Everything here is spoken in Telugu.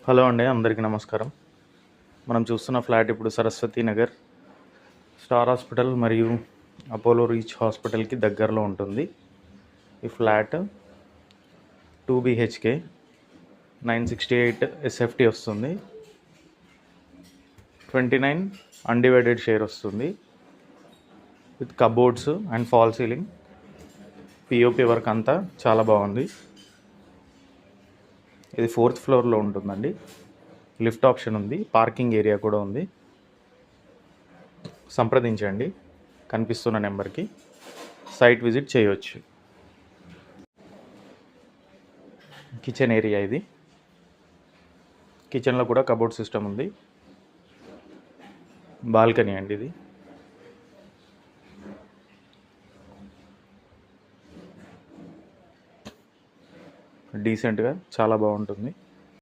హలో అండి, అందరికీ నమస్కారం. మనం చూస్తున్న ఫ్లాట్ ఇప్పుడు సరస్వతి నగర్ స్టార్ హాస్పిటల్ మరియు అపోలో రీచ్ హాస్పిటల్కి దగ్గరలో ఉంటుంది. ఈ ఫ్లాట్ 2 BHK 968 SFT వస్తుంది. 29 అన్డివైడెడ్ షేర్ వస్తుంది with cupboards and false ceiling. POP work అంతా చాలా బాగుంది. ఇది 4th ఫ్లోర్లో ఉంటుందండి. లిఫ్ట్ ఆప్షన్ ఉంది, పార్కింగ్ ఏరియా కూడా ఉంది. సంప్రదించండి కనిపిస్తున్న నెంబర్కి, సైట్ విజిట్ చేయవచ్చు. కిచెన్ ఏరియా ఇది. కిచెన్లో కూడా కబోర్డ్ సిస్టమ్ ఉంది. బాల్కనీ అండి ఇది. డీసెంట్గా చాలా బాగుంటుంది.